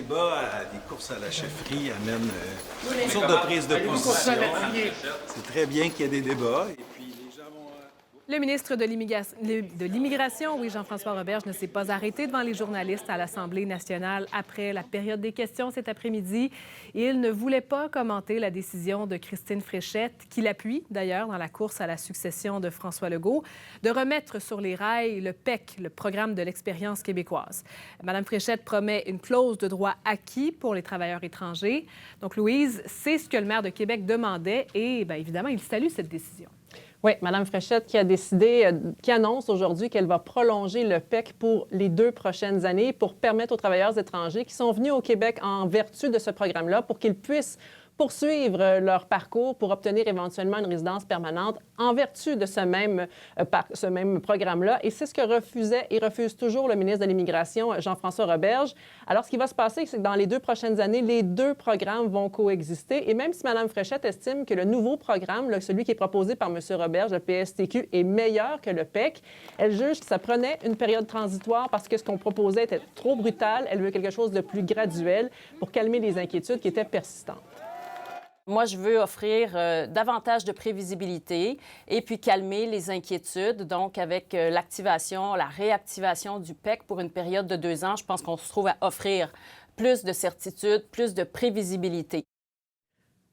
débats, des courses à la chefferie amènent toutes sortes de prises de position. C'est très bien qu'il y ait des débats. Et puis, les gens vont... Le ministre de l'Immigration, oui, Jean-François Roberge, ne s'est pas arrêté devant les journalistes à l'Assemblée nationale après la période des questions cet après-midi. Il ne voulait pas commenter la décision de Christine Fréchette, qui l'appuie d'ailleurs dans la course à la succession de François Legault, de remettre sur les rails le PEC, le programme de l'expérience québécoise. Mme Fréchette promet une clause de droit acquis pour les travailleurs étrangers. Donc, Louise, c'est ce que le maire de Québec demandait et, bien évidemment, il salue cette décision. Oui, Mme Fréchette qui a décidé, qui annonce aujourd'hui qu'elle va prolonger le PEC pour les 2 prochaines années pour permettre aux travailleurs étrangers qui sont venus au Québec en vertu de ce programme-là pour qu'ils puissent poursuivre leur parcours pour obtenir éventuellement une résidence permanente en vertu de ce même programme-là. Et c'est ce que refusait et refuse toujours le ministre de l'Immigration, Jean-François Roberge. Alors, ce qui va se passer, c'est que dans les 2 prochaines années, les 2 programmes vont coexister. Et même si Mme Fréchette estime que le nouveau programme, celui qui est proposé par M. Roberge, le PSTQ, est meilleur que le PEC, elle juge que ça prenait une période transitoire parce que ce qu'on proposait était trop brutal. Elle veut quelque chose de plus graduel pour calmer les inquiétudes qui étaient persistantes. Moi, je veux offrir davantage de prévisibilité et puis calmer les inquiétudes. Donc, avec l'activation, la réactivation du PEC pour une période de 2 ans, je pense qu'on se trouve à offrir plus de certitude, plus de prévisibilité.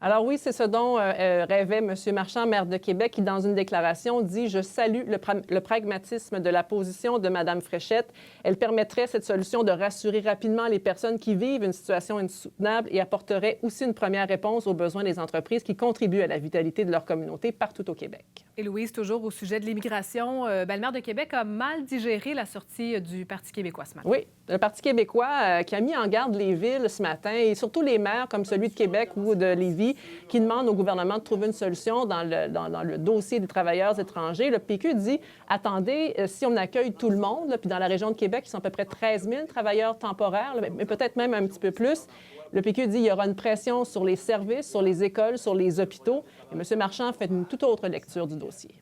Alors oui, c'est ce dont rêvait M. Marchand, maire de Québec, qui, dans une déclaration, dit « Je salue le pragmatisme de la position de Mme Fréchette. Elle permettrait, cette solution, de rassurer rapidement les personnes qui vivent une situation insoutenable et apporterait aussi une première réponse aux besoins des entreprises qui contribuent à la vitalité de leur communauté partout au Québec. » Et Louise, toujours au sujet de l'immigration, le maire de Québec a mal digéré la sortie du Parti québécois ce matin. Oui, le Parti québécois qui a mis en garde les villes ce matin et surtout les maires comme celui de Québec ou de Lévis qui demandent au gouvernement de trouver une solution dans le dossier des travailleurs étrangers. Le PQ dit, attendez, si on accueille tout le monde, là, puis dans la région de Québec, ils sont à peu près 13 000 travailleurs temporaires, là, mais peut-être même un petit peu plus. Le PQ dit qu'il y aura une pression sur les services, sur les écoles, sur les hôpitaux. Et M. Marchand fait une toute autre lecture du dossier.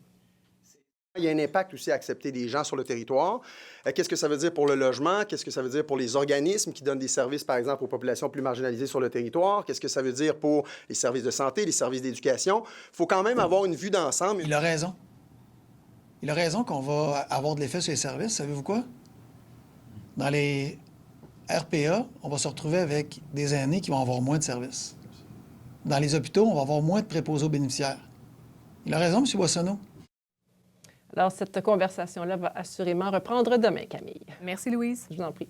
Il y a un impact aussi à accepter des gens sur le territoire. Qu'est-ce que ça veut dire pour le logement? Qu'est-ce que ça veut dire pour les organismes qui donnent des services, par exemple, aux populations plus marginalisées sur le territoire? Qu'est-ce que ça veut dire pour les services de santé, les services d'éducation? Il faut quand même avoir une vue d'ensemble. Il a raison. Il a raison qu'on va avoir de l'effet sur les services. Savez-vous quoi? Dans les RPA, on va se retrouver avec des aînés qui vont avoir moins de services. Dans les hôpitaux, on va avoir moins de préposés aux bénéficiaires. Il a raison, M. Boissonneau. Alors, cette conversation-là va assurément reprendre demain, Camille. Merci, Louise. Je vous en prie.